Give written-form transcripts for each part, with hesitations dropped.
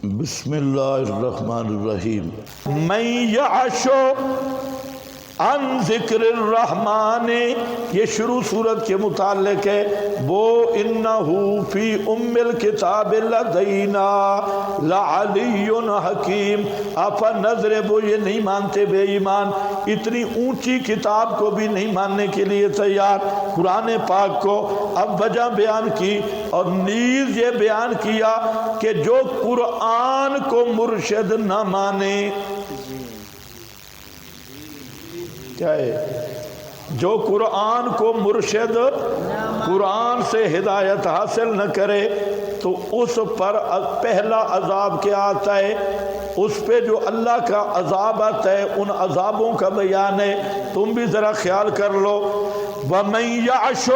بسم اللہ الرحمن الرحیم۔ من یعشو عن ذکر الرحمن، یہ شروع صورت کے متعلق ہے۔ وہ انہو فی ام الکتاب لدینا لعلی حکیم۔ افا نضرب، یہ نہیں مانتے بے ایمان، اتنی اونچی کتاب کو بھی نہیں ماننے کے لیے تیار، قرآن پاک کو۔ اب وجہ بیان کی اور نیز یہ بیان کیا کہ جو قرآن کو مرشد نہ مانے، کیا ہے؟ جو قرآن کو مرشد، قرآن سے ہدایت حاصل نہ کرے تو اس پر پہلا عذاب کیا آتا ہے؟ اس پہ جو اللہ کا عذاب آتا ہے، ان عذابوں کا بیان ہے، تم بھی ذرا خیال کر لو۔ وَمَن يَعْشُ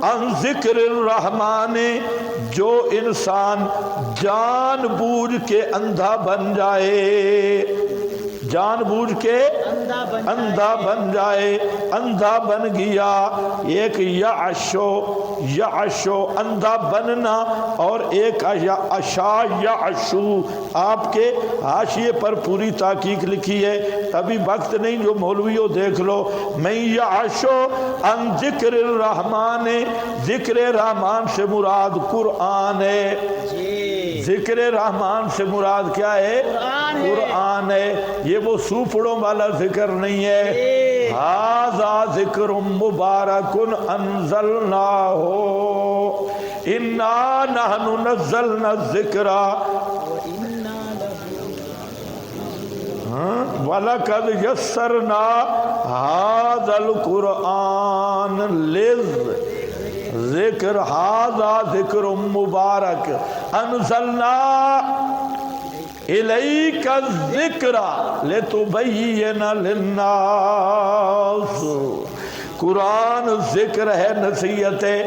عَن ذِكْرِ الرَّحْمَنِ، جو انسان جان بوجھ کے اندھا بن جائے، جان بوجھ کے اندھا بن جائے، اندھا بن گیا۔ ایک یعشو اندھا بننا، اور ایک اشا یعشو۔ آپ کے حاشیے پر پوری تحقیق لکھی ہے، ابھی وقت نہیں، جو مولویوں دیکھ لو۔ من یعشو عن ذکر الرحمن، ذکر رحمان سے مراد قرآن ہے۔ ذکر رحمان سے مراد کیا ہے؟ قرآن ہے۔ یہ وہ سوپڑوں والا ذکر نہیں ہے۔ ھذا ذکر مبارک انزلناہ انا نحن نزلنا الذکر وَلَقَدْ يَسَّرْنَا هَذَا الْقُرْآنَ لِلذِّكْرِ هَذَا ذِكْرٌ مُبَارَكٌ أَنزَلْنَا إِلَيْكَ الذِّكْرَ لِتُبَيِّنَ لِلنَّاسِ۔ قرآن ذکر ہے، نصیحت ہے۔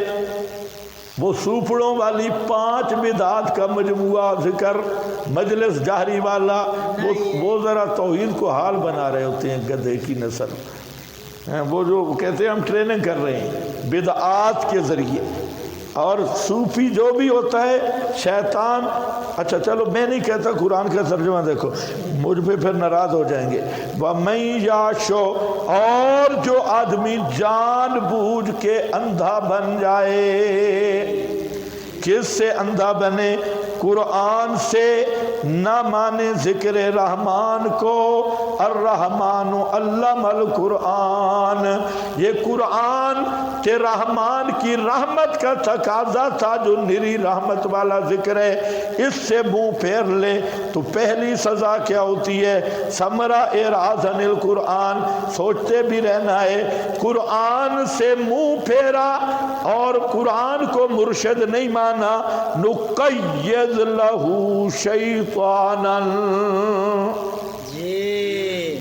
وہ سوپڑوں والی 5 بدعات کا مجموعہ ذکر، مجلس جہری والا، وہ ذرا توحید کو حال بنا رہے ہوتے ہیں، گدھے کی نسل۔ وہ جو کہتے ہیں ہم ٹریننگ کر رہے ہیں بدعات کے ذریعے۔ اور صوفی جو بھی ہوتا ہے شیطان، اچھا چلو میں نہیں کہتا، قرآن کا ترجمہ دیکھو، مجھ پہ پھر ناراض ہو جائیں گے۔ وَمَن یعشو، اور جو آدمی جان بوجھ کے اندھا بن جائے، کس سے اندھا بنے؟ قرآن سے نہ مانے ذکر رحمان کو۔ الرحمن علم القرآن، یہ قرآن کے رحمان کی رحمت کا تقاضا تھا، جو نری رحمت والا ذکر ہے، اس سے منہ پھیر لے تو پہلی سزا کیا ہوتی ہے؟ ثمرہ اعراض عن القرآن، سوچتے بھی رہنا ہے۔ قرآن سے منہ پھیرا اور قرآن کو مرشد نہیں مانا، نقید لہ شیطانا،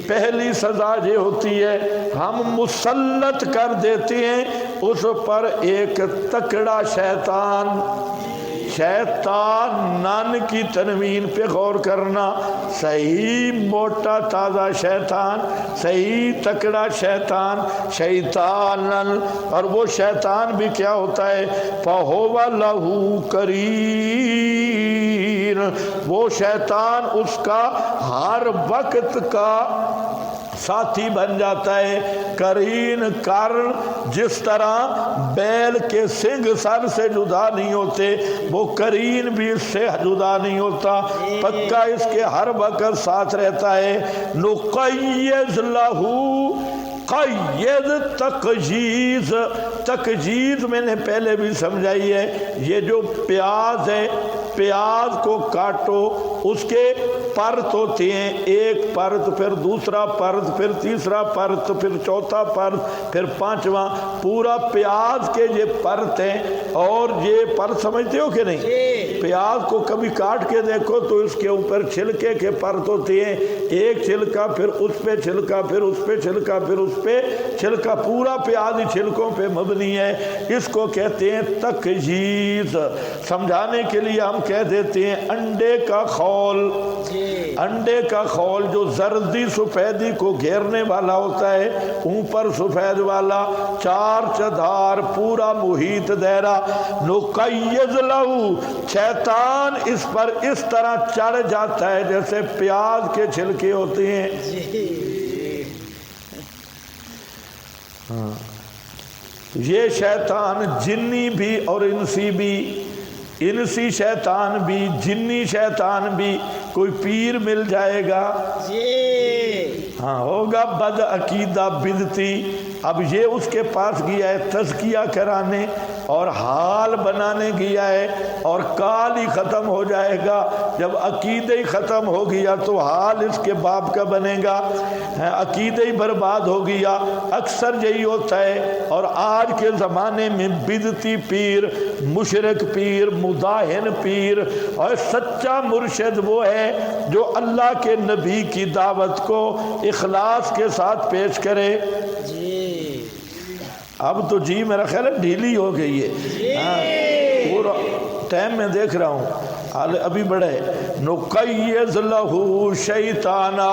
پہلی سزا یہ ہوتی ہے ہم مسلط کر دیتے ہیں اس پر ایک تکڑا شیطان۔ نان کی تنوین پہ غور کرنا، صحیح موٹا تازہ شیطان، صحیح تکڑا شیطان، شیطانن، اور وہ شیطان بھی کیا ہوتا ہے؟ فَهُوَ لَهُ قَرِينٌ، وہ شیطان اس کا ہر وقت کا ساتھی بن جاتا ہے۔ قرین، قرن، جس طرح بیل کے سنگ سر سے جدا نہیں ہوتے، وہ قرین بھی اس سے جدا نہیں ہوتا، پکا اس کے ہر وقت ساتھ رہتا ہے۔ نقیض لہو، قید تقجیز، تقجیز میں نے پہلے بھی سمجھائی ہے، یہ جو پیاز ہے، پیاز کو کاٹو، اس کے پرت ہوتے ہیں، ایک پرت، پھر دوسرا پرت، پھر تیسرا پرت، پھر چوتھا پرت، پھر 5واں، پورا پیاز کے یہ پرت ہیں۔ اور یہ پرت سمجھتے ہو کہ نہیں؟ پیاز کو کبھی کاٹ کے دیکھو تو اس کے اوپر چھلکے کے پرت ہوتے ہیں، ایک چھلکا، پھر اس پہ چھلکا، پھر اس پہ چھلکا، پھر اس پہ چھلکا، پورا پیاز ہی چھلکوں پہ مبنی ہے۔ اس کو کہتے ہیں تقجیز۔ سمجھانے کے لیے ہم کہہ دیتے ہیں انڈے کا خول، انڈے کا خول جو زردی سفیدی کو گھیرنے والا ہوتا ہے، اوپر سفید والا، چار چدار، پورا محیط دائرہ۔ نقیض لہو، شیطان اس پر اس طرح چڑھ جاتا ہے جیسے پیاز کے چھلکے ہوتے ہیں. یہ شیطان جنی بھی اور انسی بھی، انسی شیطان بھی جنی شیطان بھی. کوئی پیر مل جائے گا، ہاں ہوگا بد عقیدہ بدتی. اب یہ اس کے پاس گیا ہے تزکیہ کرانے اور حال بنانے گیا ہے، اور کال ہی ختم ہو جائے گا. جب عقیدہ ہی ختم ہو گیا تو حال اس کے باپ کا بنے گا. عقیدہ ہی برباد ہو گیا. اکثر یہی ہوتا ہے. اور آج کے زمانے میں بدتی پیر، مشرک پیر، مداہن پیر، اور سچا مرشد وہ ہے جو اللہ کے نبی کی دعوت کو اخلاص کے ساتھ پیش کرے. اب تو جی میرا خیال ہے ڈھیلی ہو گئی ہے. پورا ٹائم میں دیکھ رہا ہوں ابھی بڑے. نقیض لہو شیطانا،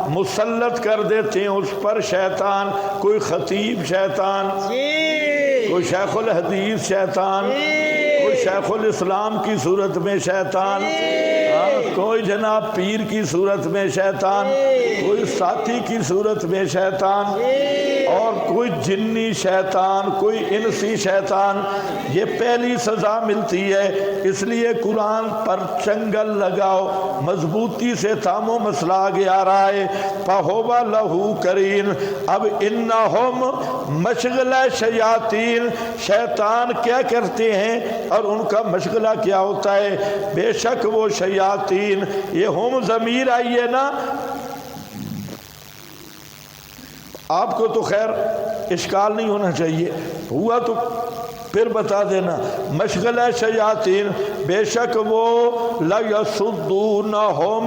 مسلط کر دیتے ہیں اس پر شیطان. کوئی خطیب شیطان، کوئی شیخ الحدیث شیطان، کوئی شیخ الاسلام کی صورت میں شیطان، کوئی جناب پیر کی صورت میں شیطان، کوئی ساتھی کی صورت میں شیطان، اور کوئی جنی شیطان، کوئی انسی شیطان. یہ پہلی سزا ملتی ہے. اس لیے قرآن پر چنگل لگاؤ، مضبوطی سے تھام و مسئلہ آگے آ رہا ہے. فَهُوَ لَهُ قَرِينٌ. اب انہم مشغلہ شیاطین، شیطان کیا کرتے ہیں اور ان کا مشغلہ کیا ہوتا ہے. بے شک وہ شیاطین، یہ ہم ضمیر آئی ہے نا. آپ کو تو خیر اشکال نہیں ہونا چاہیے، ہوا تو پھر بتا دینا. مشغلہ شیاطین، بے شک وہ لَيَصُدُّونَهُمْ،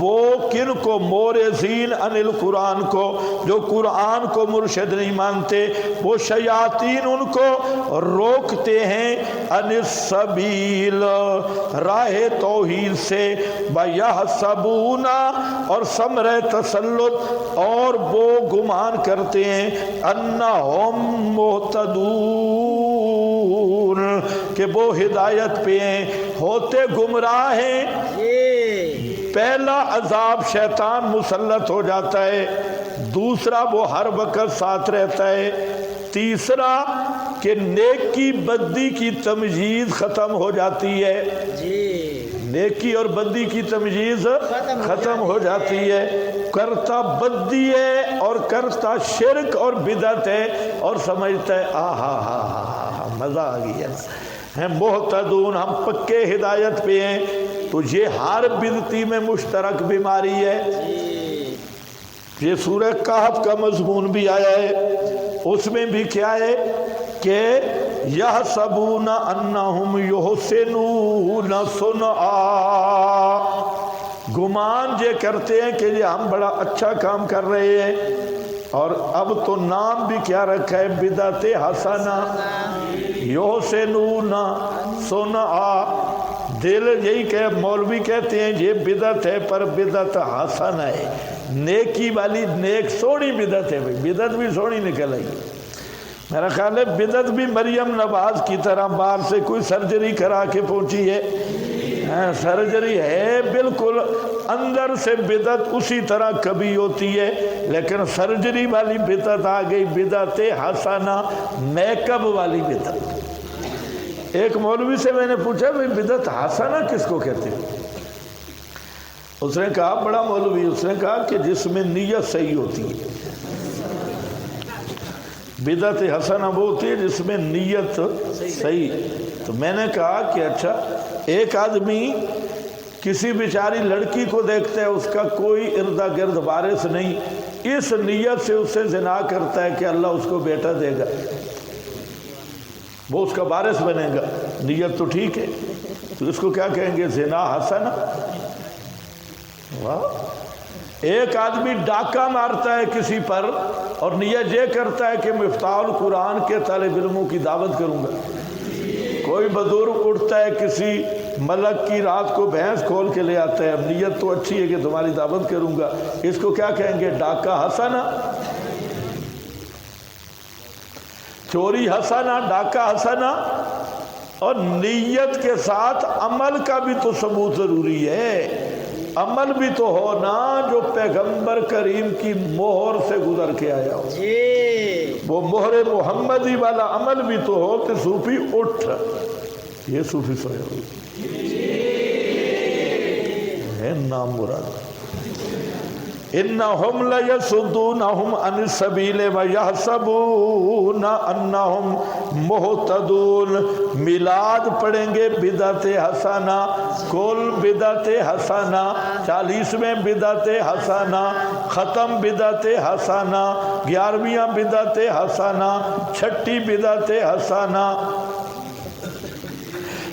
وہ کن کو، مورزین عن القرآن کو، جو قرآن کو مرشد نہیں مانتے. وہ شیاطین ان کو روکتے ہیں عن السبیل، راہ توحید سے. وَيَحْسَبُونَ، اور ثمرہ تسلط، اور وہ گمان کرتے ہیں انہم مہتدون، کہ وہ ہدایت پہ ہیں، ہوتے گمراہ ہیں. پہلا عذاب شیطان مسلط ہو جاتا ہے، دوسرا وہ ہر وقت ساتھ رہتا ہے، تیسرا کہ نیکی بدی کی تمیز ختم ہو جاتی ہے. نیکی اور بدی کی تمیز ختم ہو جاتی ہے. کرتا بدی ہے اور کرتا شرک اور بدعت ہے، اور سمجھتا ہے آہا مزہ آ گیا ہے. محتدون، ہم پکے ہدایت پہ ہیں. تو یہ ہر بدعتی میں مشترک بیماری ہے. یہ سورہ کہف کا مضمون بھی آیا ہے، اس میں بھی کیا ہے کہ یحسبون انہم یحسنون صنعا، گمان یہ کرتے ہیں کہ یہ ہم بڑا اچھا کام کر رہے ہیں. اور اب تو نام بھی کیا رکھا ہے، بدعت حسنہ. یحسنون صنعا، دل یہی کہ مولوی کہتے ہیں یہ بدعت ہے پر بدعت حسن ہے، نیکی والی، نیک سونی بدعت ہے. بھائی بدعت بھی سونی نکل آئی. میرا خیال ہے بدعت بھی مریم نواز کی طرح باہر سے کوئی سرجری کرا کے پہنچی ہے. سرجری ہے بالکل، اندر سے بدعت اسی طرح کبھی ہوتی ہے، لیکن سرجری والی بدعت آ گئی، بدعت حسنہ، میک اپ والی بدعت. ایک مولوی سے میں نے پوچھا بھائی بدعت حسنہ کس کو کہتے ہیں؟ اس نے کہا، بڑا مولوی، اس نے کہا کہ جس میں نیت صحیح ہوتی ہے. بدعت حسنہ وہ ہوتی ہے جس میں نیت صحیح. تو میں نے کہا کہ اچھا، ایک آدمی کسی بیچاری لڑکی کو دیکھتا ہے، اس کا کوئی اردا گرد وارث نہیں، اس نیت سے اس سے زنا کرتا ہے کہ اللہ اس کو بیٹا دے گا، وہ اس کا وارث بنے گا. نیت تو ٹھیک ہے، تو اس کو کیا کہیں گے؟ زنا حسنہ. ایک آدمی ڈاکہ مارتا ہے کسی پر اور نیت یہ کرتا ہے کہ مفتاح القرآن کے طالب علموں کی دعوت کروں گا. کوئی بزرگ اٹھتا ہے کسی ملک کی، رات کو بھینس کھول کے لے آتا ہے، اب نیت تو اچھی ہے کہ تمہاری دعوت کروں گا، اس کو کیا کہیں گے؟ ڈاکہ حسنہ. چوری حسنہ، ڈاکہ حسنہ. اور نیت کے ساتھ عمل کا بھی تو ثبوت ضروری ہے، عمل بھی تو ہو نا جو پیغمبر کریم کی مہر سے گزر کے آیا ہو، وہ مہر محمدی والا عمل بھی تو ہو کہ صوفی اٹھ، یہ صوفی سوئے ہوئی ہے نام مراد۔ انہم لیصدونہم عن السبیل ویحسبون انہم مہتدون۔ میلاد پڑھیں گے بدعت حسنہ، کل بدعت حسنہ، 40ویں بدعت حسنہ، ختم بدعت حسنہ، 11ویں بدعت حسنہ، 6ٹی بدعت حسنہ،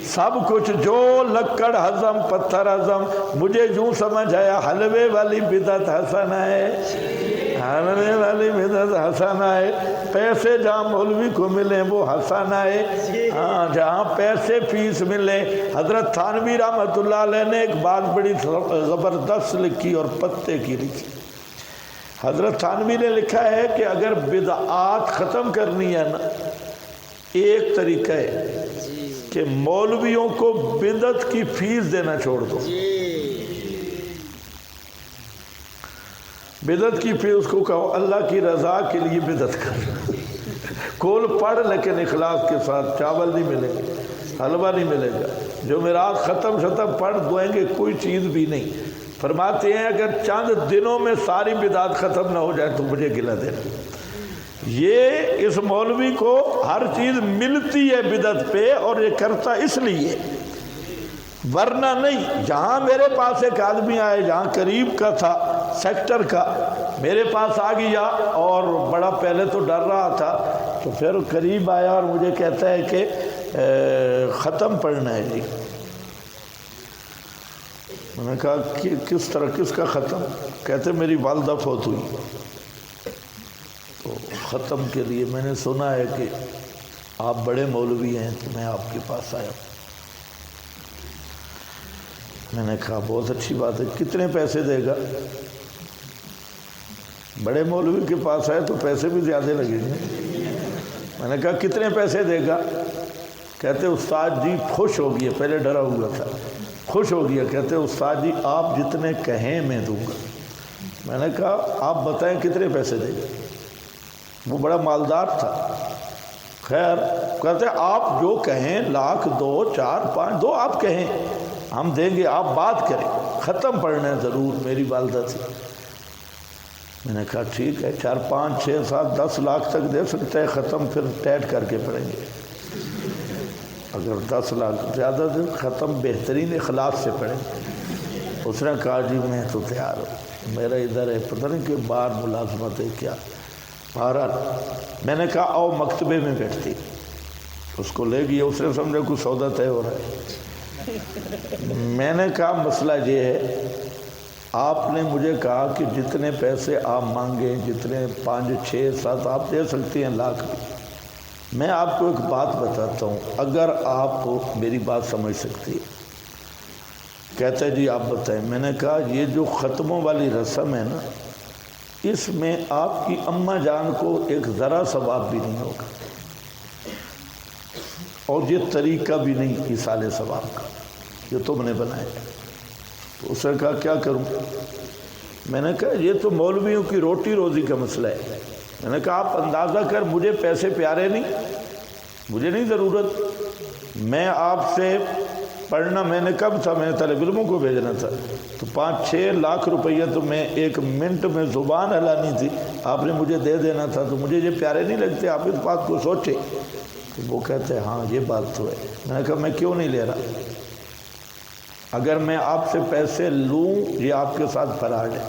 سب کچھ جو لکڑ ہضم پتھر ہضم۔ مجھے یوں سمجھ آیا حلوے والی بدعت حسنہ ہے، حلوے والی بدعت حسنہ ہے، پیسے جہاں مولوی کو ملیں وہ حسنہ ہے، ہاں جہاں پیسے فیس ملے۔ حضرت تھانوی رحمۃ اللہ علیہ نے ایک بات بڑی زبردست لکھی اور پتے کی لکھی۔ حضرت تھانوی نے لکھا ہے کہ اگر بدعات ختم کرنی ہے نا، ایک طریقہ ہے کہ مولویوں کو بدعت کی فیس دینا چھوڑ دو، بدعت کی فیس اس کو کہو اللہ کی رضا کے لیے بدعت کر، کول پڑھ لیکن اخلاص کے ساتھ، چاول نہیں ملے گا، حلوہ نہیں ملے گا، جمعرات ختم شتم پڑھ دوئیں گے کوئی چیز بھی نہیں۔ فرماتے ہیں اگر چند دنوں میں ساری بدعت ختم نہ ہو جائے تو مجھے گلہ دینا۔ یہ اس مولوی کو ہر چیز ملتی ہے بدعت پہ اور یہ کرتا اس لیے، ورنہ نہیں۔ جہاں میرے پاس ایک آدمی آئے جہاں قریب کا تھا سیکٹر کا، میرے پاس آ گیا اور بڑا پہلے تو ڈر رہا تھا، تو پھر قریب آیا اور مجھے کہتا ہے کہ ختم پڑھنا ہے جی۔ میں نے کہا کس طرح، کس کا ختم؟ کہتے میری والدہ فوت ہوئی، تو ختم کے لیے میں نے سنا ہے کہ آپ بڑے مولوی ہیں تو میں آپ کے پاس آیا۔ میں نے کہا بہت اچھی بات ہے، کتنے پیسے دے گا؟ بڑے مولوی کے پاس آئے تو پیسے بھی زیادہ لگیں گے۔ میں نے کہا کتنے پیسے دے گا؟ کہتے استاد جی خوش ہو گیا، پہلے ڈرا ہوا تھا، خوش ہو گیا، کہتے استاد جی آپ جتنے کہیں میں دوں گا۔ میں نے کہا آپ بتائیں کتنے پیسے دے گا؟ وہ بڑا مالدار تھا، خیر کہتے آپ جو کہیں، 1,00,000 2 4 5 دو آپ کہیں ہم دیں گے، آپ بات کریں، ختم پڑھنا ہے ضرور، میری والدہ تھی۔ میں نے کہا ٹھیک ہے، 4 5 6 7 10 لاکھ تک دے سکتا ہے ختم، پھر ٹیٹ کر کے پڑھیں گے۔ اگر 10 لاکھ زیادہ دے ختم بہترین اخلاص سے پڑھیں گے۔ اس نے کہا جی میں تو تیار ہوں، میرا ادھر ہے پتہ نہیں کہ باہر ملازمت ہے کیا۔ بہرحال میں نے کہا آؤ مکتبے میں بیٹھتی، اس کو لے گیا، اس نے سمجھا کوئی سودا طے ہو رہا ہے۔ میں نے کہا مسئلہ یہ ہے، آپ نے مجھے کہا کہ جتنے پیسے آپ مانگیں، جتنے 5 6 7 آپ دے سکتے ہیں، لاکھ بھی۔ میں آپ کو ایک بات بتاتا ہوں، اگر آپ میری بات سمجھ سکتی ہیں۔ کہتا ہے جی آپ بتائیں۔ میں نے کہا یہ جو ختموں والی رسم ہے نا، اس میں آپ کی اماں جان کو ایک ذرا ثواب بھی نہیں ہوگا، اور یہ طریقہ بھی نہیں ایصال ثواب کا جو تم نے بنایا۔ تو اس نے کہا کیا کروں؟ میں نے کہا یہ تو مولویوں کی روٹی روزی کا مسئلہ ہے۔ میں نے کہا آپ اندازہ کر، مجھے پیسے پیارے نہیں، مجھے نہیں ضرورت، میں آپ سے پڑھنا، میں نے کب تھا، میں نے طالب علموں کو بھیجنا تھا، تو 5 6 لاکھ روپیہ تو میں 1 منٹ میں زبان ہلانی تھی، آپ نے مجھے دے دینا تھا، تو مجھے یہ پیارے نہیں لگتے، آپ اس بات کو سوچیں۔ تو وہ کہتے ہیں ہاں یہ بات تو ہے۔ میں نے کہا میں کیوں نہیں لے رہا؟ اگر میں آپ سے پیسے لوں، یہ آپ کے ساتھ فراڈ ہے،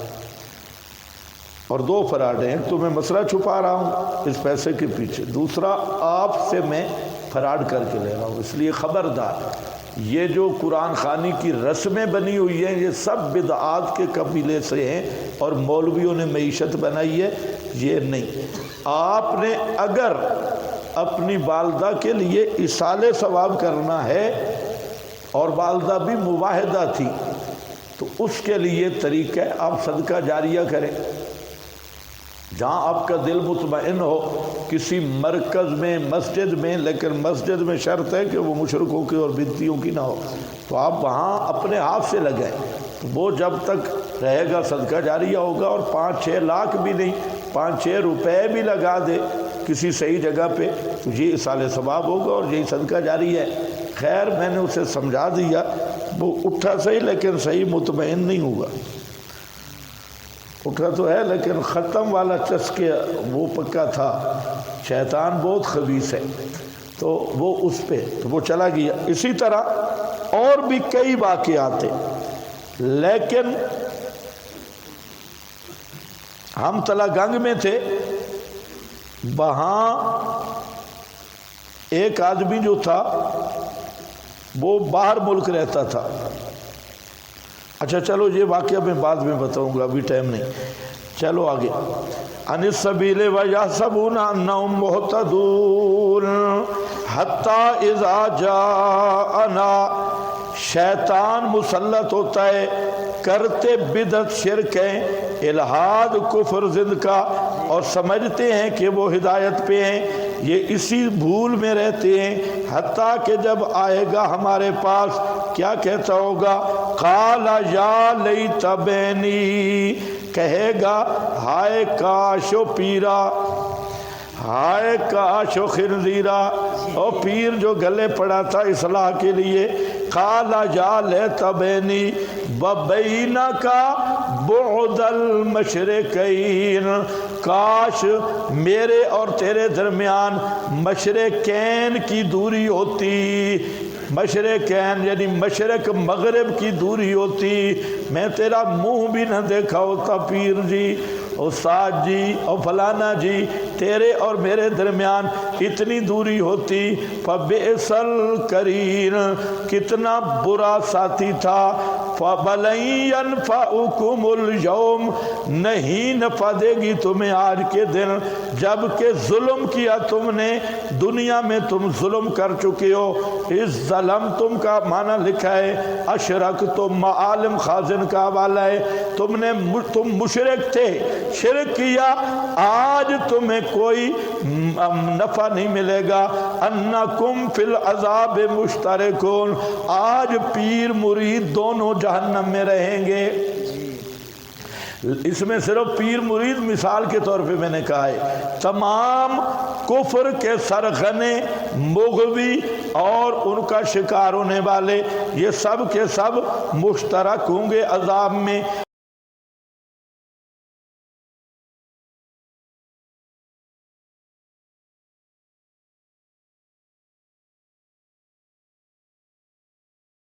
اور 2 فراڈ ہیں، ایک تو میں مسئلہ چھپا رہا ہوں اس پیسے کے پیچھے، دوسرا آپ سے میں فراڈ کر کے لے رہا ہوں۔ اس لیے خبردار، یہ جو قرآن خوانی کی رسمیں بنی ہوئی ہیں یہ سب بدعات کے قبیلے سے ہیں، اور مولویوں نے معیشت بنائی ہے، یہ نہیں۔ آپ نے اگر اپنی والدہ کے لیے ایصال ثواب کرنا ہے، اور والدہ بھی مواحدہ تھی، تو اس کے لیے طریقہ ہے آپ صدقہ جاریہ کریں، جہاں آپ کا دل مطمئن ہو کسی مرکز میں مسجد میں، لیکن مسجد میں شرط ہے کہ وہ مشرکوں کی اور بدعتیوں کی نہ ہو، تو آپ وہاں اپنے ہاتھ سے لگائیں، تو وہ جب تک رہے گا صدقہ جاریہ ہوگا، اور 5-6 لاکھ بھی نہیں، 5-6 روپے بھی لگا دے کسی صحیح جگہ پہ تو یہ اصال ثواب ہوگا اور یہی صدقہ جاری ہے۔ خیر میں نے اسے سمجھا دیا، وہ اٹھا صحیح لیکن صحیح مطمئن نہیں ہوا، اٹھا تو ہے لیکن ختم والا چسکے وہ پکا تھا، شیطان بہت خبیث ہے، تو وہ اس پہ تو وہ چلا گیا۔ اسی طرح اور بھی کئی واقعات ہیں، لیکن ہم تلا گنگ میں تھے، وہاں ایک آدمی جو تھا وہ باہر ملک رہتا تھا۔ اچھا چلو یہ واقعہ میں بعد میں بتاؤں گا، ابھی ٹائم نہیں، چلو آگے۔ عن السبیل ویحسبون انہم مہتدون حتی اذا جاءنا، شیطان مسلط ہوتا ہے کرتے بدعت شرک ہیں، الہاد کفر ضد کا، اور سمجھتے ہیں کہ وہ ہدایت پہ ہیں، یہ اسی بھول میں رہتے ہیں، حتیٰ کہ جب آئے گا ہمارے پاس کیا کہتا ہوگا؟ قال یا لیت بینی، کہے گا ہائے کاش و پیرا، ہائے کاش و خنزیرا، او پیر جو گلے پڑا تھا اصلاح کے لیے، قال یا لیت بینی وبینک بعد المشرقین، کاش میرے اور تیرے درمیان مشرقین کی دوری ہوتی، مشرقین یعنی مشرق مغرب کی دوری ہوتی، میں تیرا منہ بھی نہ دیکھا ہوتا پیر جی، استاد جی اور فلانا جی، تیرے اور میرے درمیان اتنی دوری ہوتی، فبئس القرین، کتنا برا ساتھی تھا، فَبَلَن يَنْفَعُكُمُ الْيَوْمَ، نہیں نفع دے گی تمہیں آج کے دن، جب کہ ظلم کیا تم نے، دنیا میں تم ظلم کر چکے ہو۔ اس ظلم تم کا معنی لکھا ہے اشرک، تم معالم خازن کا حوالہ ہے، تم مشرک تھے، شرک کیا، آج تمہیں کوئی نفع نہیں ملے گا، انکم فی العذاب مشترکون، آج پیر مرید دونوں جہنم میں رہیں گے۔ اس میں صرف پیر مرید مثال کے طور پہ میں نے کہا ہے، تمام کفر کے سرغنے مغوی اور ان کا شکار ہونے والے یہ سب کے سب مشترک ہوں گے عذاب میں۔